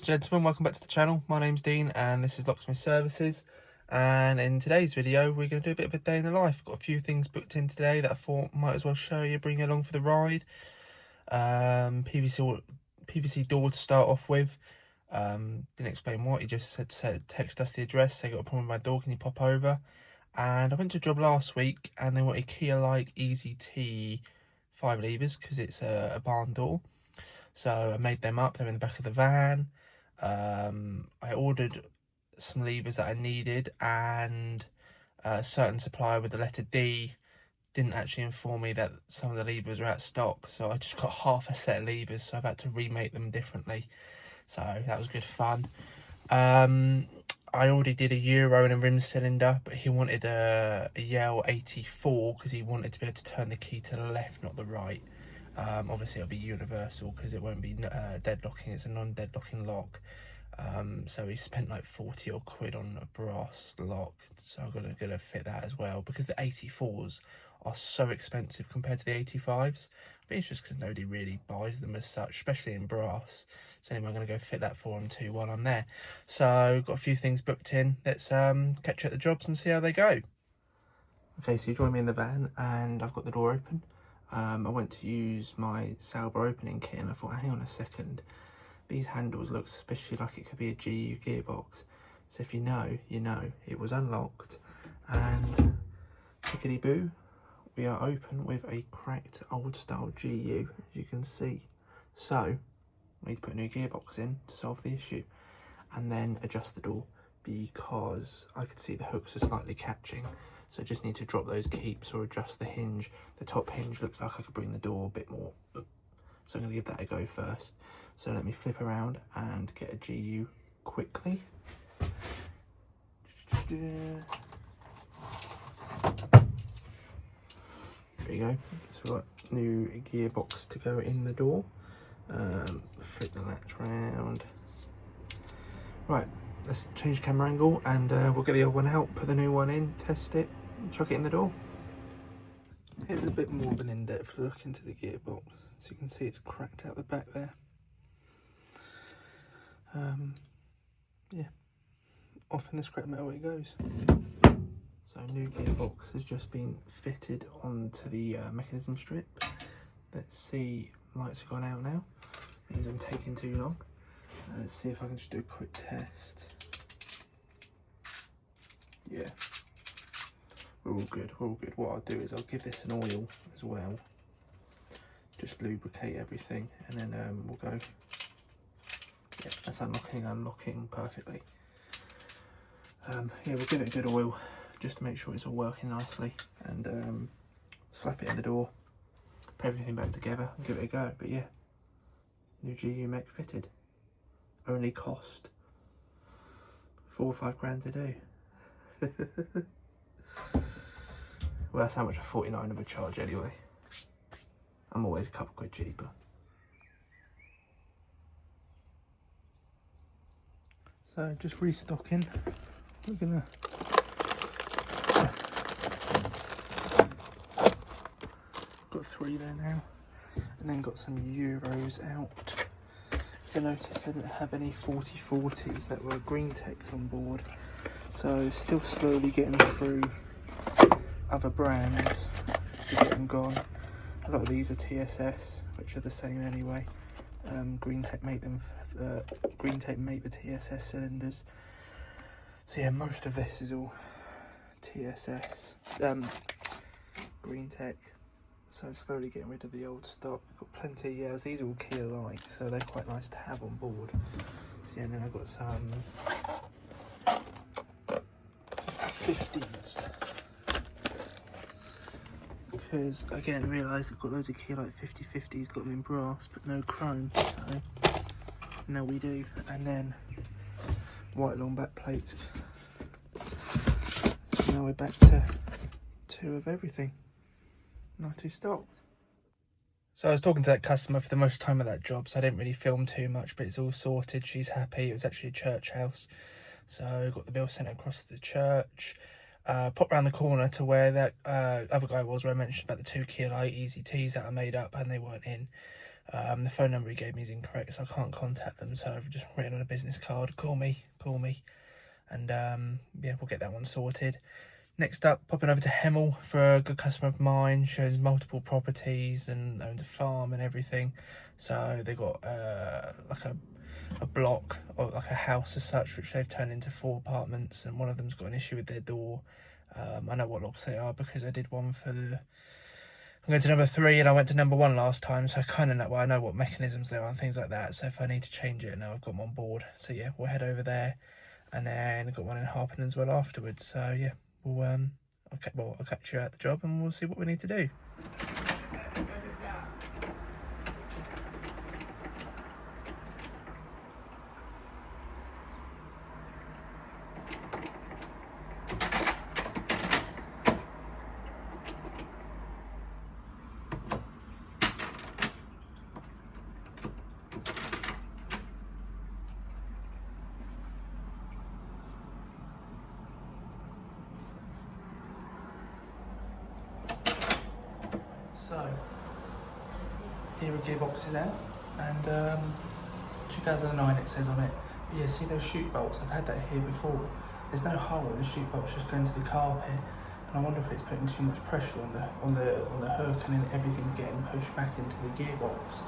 Gentlemen, welcome back to the channel. My name's Dean and this is Locksmith Services, and in today's video we're going to do a bit of a day in the life. Got a few things booked in today that I thought might as well show you, bring you along for the ride. PVC door to start off with. Didn't explain what, he just said text us the address, say got a problem with my door, can you pop over? And I went to a job last week and they wanted Kia-like Easy T 5 levers because it's a barn door. So I made them up, they're in the back of the van. I ordered some levers that I needed, and a certain supplier with the letter D didn't actually inform me that some of the levers are out of stock. So I just got half a set of levers, so I've had to remake them differently. So that was good fun. I already did a Euro and a rim cylinder, but he wanted a Yale 84 because he wanted to be able to turn the key to the left, not the right. Obviously it'll be universal because it won't be deadlocking, it's a non-deadlocking lock. So he spent like 40 odd quid on a brass lock, so I'm gonna fit that as well, because the 84s are so expensive compared to the 85s. I think it's just because nobody really buys them as such, especially in brass. So anyway, I'm going to go fit that for him too while I'm there. So got a few things booked in. Let's catch you at the jobs and see how they go. Okay, so you join me in the van and I've got the door open. I went to use my Sauber opening kit and I thought, hang on a second, these handles look suspiciously like it could be a GU gearbox. So if you know, you know. It was unlocked and tickety boo, we are open with a cracked old style GU, as you can see. So we need to put a new gearbox in to solve the issue and then adjust the door, because I could see the hooks are slightly catching. So I just need to drop those keeps or adjust the hinge. The top hinge looks like I could bring the door a bit more. So I'm going to give that a go first. So let me flip around and get a GU quickly. There you go. So we've got new gearbox to go in the door. Flip the latch round. Right, let's change camera angle and we'll get the old one out, put the new one in, test it, and chuck it in the door. Here's a bit more of an in-depth look into the gearbox. So you can see it's cracked out the back there. Yeah, off in the scrap metal it goes. So new gearbox has just been fitted onto the mechanism strip. Let's see, lights have gone out now. Means I'm taking too long. Let's see if I can just do a quick test. Yeah, we're all good, we're all good. What I'll do is I'll give this an oil as well. Just lubricate everything and then we'll go. Yeah, that's unlocking perfectly. Yeah, we'll give it a good oil just to make sure it's all working nicely, and slap it in the door, put everything back together and give it a go. But yeah, new GU mech fitted. Only cost 4 or 5 grand to do. Well, that's how much a 49 of a charge anyway. I'm always a couple quid cheaper. So just restocking. We're gonna got 3 there now, and then got some Euros out. So I noticed I didn't have any 4040s that were green techs on board. So still slowly getting through other brands to get them gone. A lot of these are TSS, which are the same anyway. Green Tech make them. Green Tech make the TSS cylinders. So yeah, most of this is all TSS. Green Tech. So slowly getting rid of the old stock. I've got plenty of Yales. These are all Kia-like, so they're quite nice to have on board. So yeah, and then I've got some 50s. Because again, realised I've got loads of Kia-like 50/50s, got them in brass but no chrome. So now we do. And then white long back plates. So now we're back to 2 of everything. Not too stocked. So I was talking to that customer for the most time of that job, so I didn't really film too much, but it's all sorted. She's happy. It was actually a church house. So got the bill sent across to the church. Popped round the corner to where that other guy was, where I mentioned about the 2 Kia-like Easy Ts that I made up and they weren't in. The phone number he gave me is incorrect, so I can't contact them, so I've just written on a business card, call me, and yeah, we'll get that one sorted. Next up, popping over to Hemel for a good customer of mine. She owns multiple properties and owns a farm and everything. So they've got like a block, or like a house as such, which they've turned into 4 apartments, and one of them's got an issue with their door. I know what locks they are because I did one for the... I'm going to number 3 and I went to number 1 last time, so I kind of know, well, I know what mechanisms there are and things like that. So if I need to change it, now I've got them on board. So yeah, we'll head over there, and then I've got one in Harpenden as well afterwards. So yeah. I'll catch you at the job and we'll see what we need to do. So, here are gearboxes out, and 2009 it says on it. But yeah, see those chute bolts? I've had that here before. There's no hole, the chute bolts just go into the carpet, and I wonder if it's putting too much pressure on the hook, and then everything's getting pushed back into the gearbox.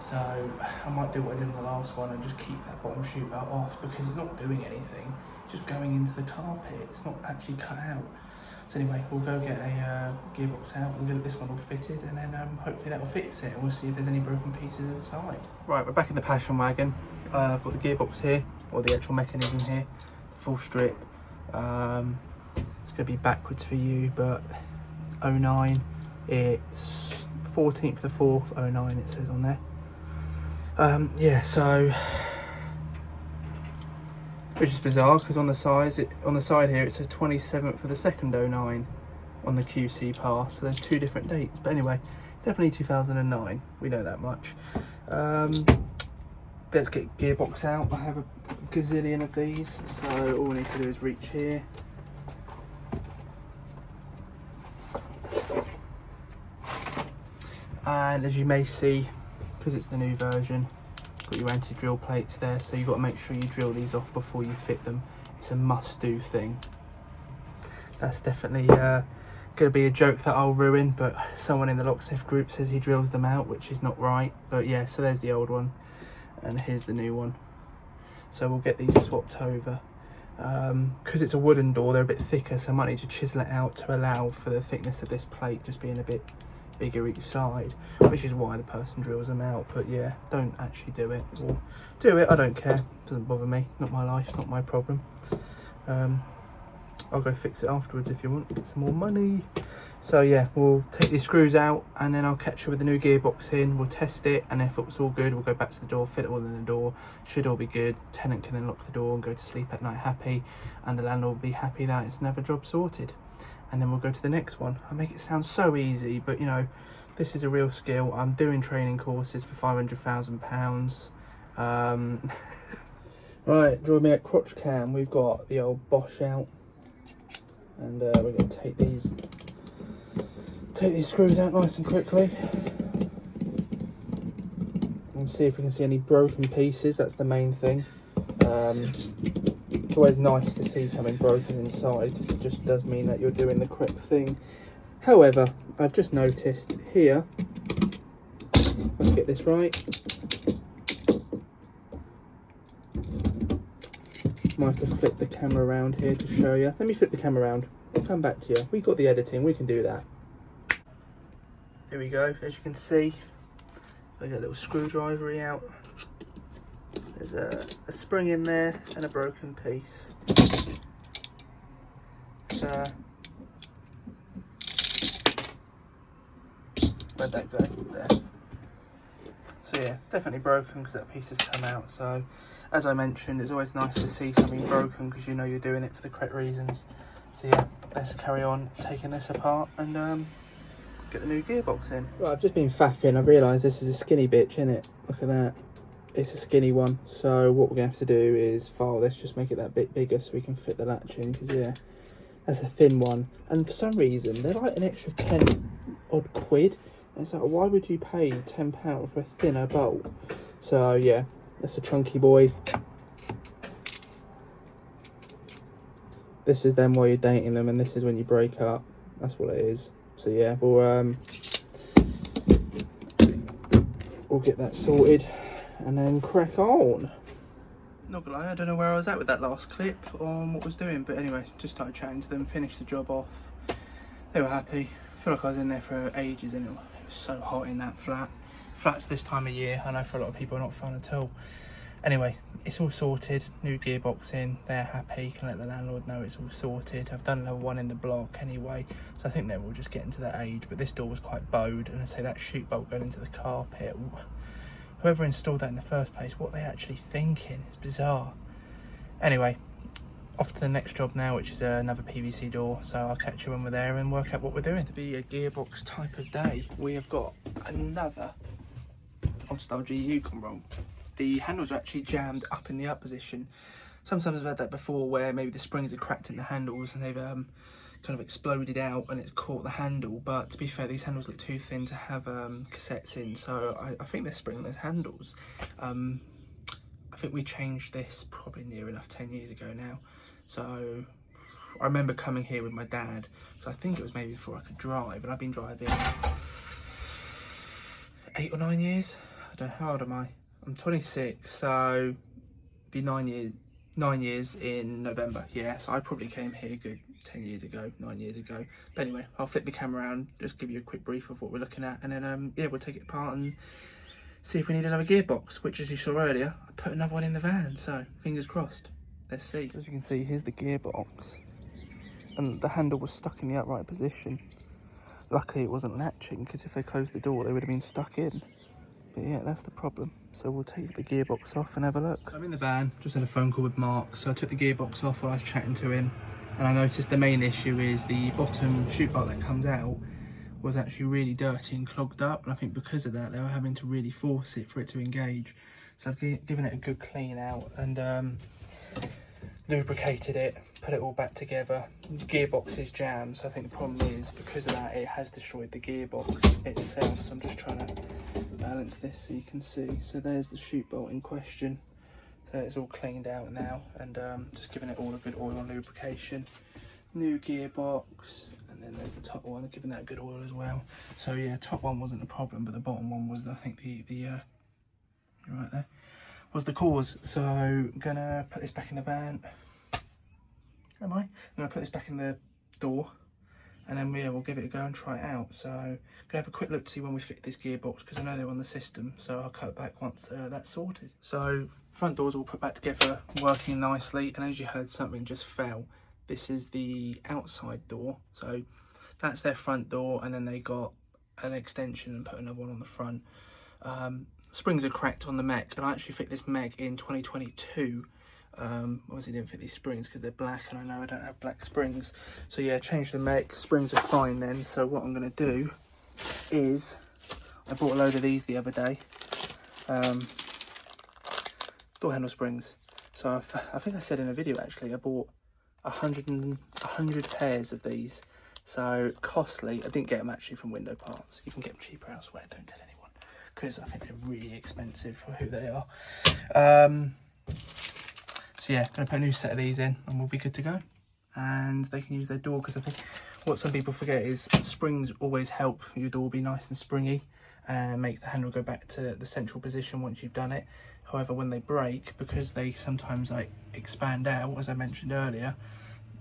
So I might do what I did on the last one and just keep that bottom chute bolt off, because it's not doing anything. It's just going into the carpet. It's not actually cut out. So anyway, we'll go get a gearbox out, we'll get this one all fitted, and then hopefully that will fix it, and we'll see if there's any broken pieces inside. Right, we're back in the passion wagon. I've got the gearbox here, or the actual mechanism here, full strip. It's going to be backwards for you, but 09, it's 14th of the 4th, 09 it says on there. Yeah, so... which is bizarre, because on the side here it says 27th of the 2nd 09 on the QC pass, so there's 2 different dates. But anyway, definitely 2009, we know that much. Let's get gearbox out. I have a gazillion of these, so all we need to do is reach here. And as you may see, because it's the new version, got your anti-drill plates there, so you've got to make sure you drill these off before you fit them. It's a must-do thing. That's definitely going to be a joke that I'll ruin, but someone in the Locksmith group says he drills them out, which is not right. But yeah, so there's the old one, and here's the new one. So we'll get these swapped over. Because it's a wooden door, they're a bit thicker, so I might need to chisel it out to allow for the thickness of this plate just being a bit bigger each side, which is why the person drills them out. But yeah, don't actually do it, or do it, I don't care, doesn't bother me, not my life, not my problem. I'll go fix it afterwards if you want, get some more money. So yeah, we'll take these screws out, and then I'll catch you with the new gearbox in, we'll test it, and if it's all good, we'll go back to the door, fit it all in the door, should all be good. Tenant can then lock the door and go to sleep at night happy, and the landlord will be happy that it's another job sorted. And then we'll go to the next one. I make it sound so easy, but you know, this is a real skill. I'm doing training courses for £500,000. Right, join me at crotch cam. We've got the old Bosch out, and we're going to take these screws out nice and quickly, and see if we can see any broken pieces. That's the main thing. It's always nice to see something broken inside, because it just does mean that you're doing the correct thing. However, I've just noticed here, let's get this right, might have to flip the camera around here to show you. Let me flip the camera around, I'll come back to you. We've got the editing, we can do that. Here we go, as you can see, I got a little screwdriver out. There's a spring in there and a broken piece. So, where'd that go? There. So yeah, definitely broken because that piece has come out. So, as I mentioned, it's always nice to see something broken because you know you're doing it for the correct reasons. So yeah, let's carry on taking this apart and get the new gearbox in. Right, I've just been faffing. I've realised this is a skinny bitch, innit? Look at that. It's a skinny one. So what we're going to have to do is file this, just make it that bit bigger so we can fit the latch in, because yeah, that's a thin one. And for some reason, they're like an extra 10 odd quid It's like, why would you pay £10 for a thinner bolt? So yeah, that's a chunky boy. This is them while you're dating them, and this is when you break up. That's what it is. So yeah, we'll get that sorted and then crack on. Not gonna lie, I don't know where I was at with that last clip on what I was doing, but anyway, just started chatting to them, finished the job off. They were happy. I feel like I was in there for ages, and it was so hot in that flat. Flats this time of year, I know for a lot of people are not fun at all. Anyway, it's all sorted, new gearbox in, they're happy, can let the landlord know it's all sorted. I've done another one in the block anyway, so I think they're all just getting to that age, but this door was quite bowed, and I say that chute bolt going into the carpet, whoever installed that in the first place, what are they actually thinking? It's bizarre. Anyway, off to the next job now, which is another PVC door, so I'll catch you when we're there and work out what we're doing. To be a gearbox type of day, we have got another old style GU gone wrong. The handles are actually jammed up in the up position. Sometimes I've had that before where maybe the springs are cracked in the handles and they've kind of exploded out and it's caught the handle, but to be fair, these handles look too thin to have cassettes in, so I think they're springless handles. I think we changed this probably near enough 10 years ago now, so I remember coming here with my dad, so I think it was maybe before I could drive, and I've been driving 8 or 9 years. I don't know, how old am I? I'm 26, so be 9 years in November. Yeah, so I probably came here good 10 years ago, 9 years ago. But anyway, I'll flip the camera around, just give you a quick brief of what we're looking at, and then yeah, we'll take it apart and see if we need another gearbox, which, as you saw earlier, I put another one in the van, so fingers crossed. Let's see. As you can see, here's the gearbox, and the handle was stuck in the upright position. Luckily it wasn't latching, because if they closed the door they would have been stuck in. But yeah, that's the problem. So we'll take the gearbox off and have a look. I'm in the van, just had a phone call with Mark, so I took the gearbox off while I was chatting to him, and I noticed the main issue is the bottom chute bolt that comes out was actually really dirty and clogged up, and I think because of that they were having to really force it for it to engage. So I've given it a good clean out and lubricated it, put it all back together. The gearbox is jammed, so I think the problem is because of that it has destroyed the gearbox itself. So I'm just trying to balance this so you can see. So there's the chute bolt in question, so it's all cleaned out now, and just giving it all a good oil and lubrication. New gearbox, and then there's the top one, giving that a good oil as well. So yeah, top one wasn't the problem, but the bottom one was, I think, you're right there, was the cause. So I'm gonna put this back in the van. I'm gonna put this back in the door, and then yeah, we'll give it a go and try it out. So I'm gonna have a quick look to see when we fit this gearbox, because I know they're on the system, so I'll cut back once that's sorted. So front door's all put back together, working nicely, and as you heard, something just fell. This is the outside door, so that's their front door, and then they got an extension and put another one on the front. Springs are cracked on the mech, and I actually fit this mech in 2022. Obviously didn't fit these springs because they're black, and I know I don't have black springs, so yeah, changed the mech. Springs are fine then. So what I'm going to do is, I bought a load of these the other day, door handle springs. So I think I said in a video actually, I bought 100 pairs of these, so costly. I didn't get them actually from Window Parts, you can get them cheaper elsewhere, don't tell anyone, because I think they're really expensive for who they are. So yeah, gonna put a new set of these in and we'll be good to go, and they can use their door, because I think what some people forget is springs always help your door be nice and springy and make the handle go back to the central position once you've done it. However, when they break, because they sometimes like expand out, as I mentioned earlier,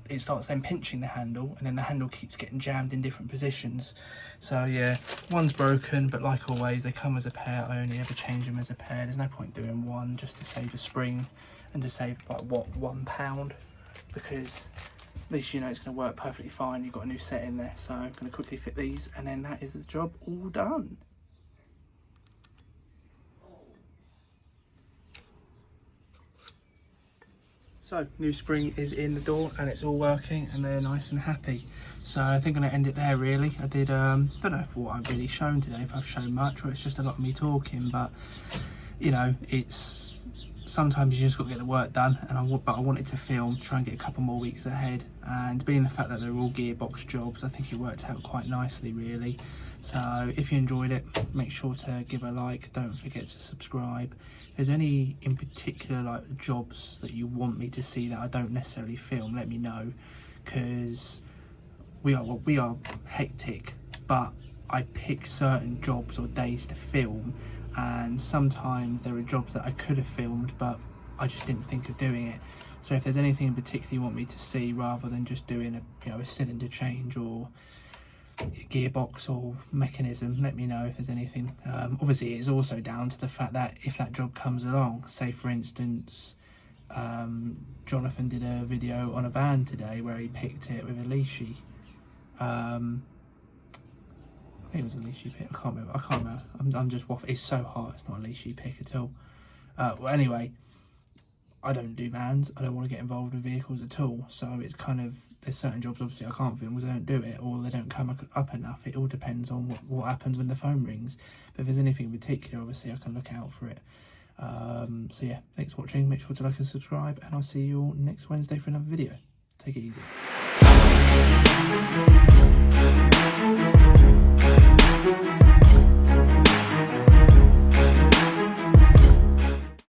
it starts then pinching the handle, and then the handle keeps getting jammed in different positions. So yeah, one's broken, but like always, they come as a pair. I only ever change them as a pair. There's no point doing one just to save a spring and to save like what, £1, because at least you know it's going to work perfectly fine. You've got a new set in there. So I'm going to quickly fit these, and then that is the job all done. So, new spring is in the door and it's all working, and they're nice and happy. So I think I'm gonna end it there really. I did, don't know if what I've really shown today, if I've shown much, or it's just a lot of me talking, but you know, it's, sometimes you just got to get the work done, and but I wanted to film, try and get a couple more weeks ahead. and being the fact that they're all gearbox jobs, I think it worked out quite nicely really. So if you enjoyed it, make sure to give a like, don't forget to subscribe. If there's any in particular like jobs that you want me to see that I don't necessarily film, let me know, because we are hectic, but I pick certain jobs or days to film, and sometimes there are jobs that I could have filmed but I just didn't think of doing it. So if there's anything in particular you want me to see, rather than just doing a cylinder change or gearbox or mechanism, let me know if there's anything. Obviously it's also down to the fact that if that job comes along, say for instance Jonathan did a video on a van today where he picked it with a leashy. I think it was a leashy pick. I can't remember. I'm just waffling. It's so hot. It's not a leashy pick at all. Well, anyway, I don't do vans. I don't want to get involved with vehicles at all. So it's kind of, there's certain jobs obviously I can't film because I don't do it, or they don't come up enough. It all depends on what happens when the phone rings. But if there's anything in particular, obviously I can look out for it. So yeah, thanks for watching. Make sure to like and subscribe, and I'll see you all next Wednesday for another video. Take it easy.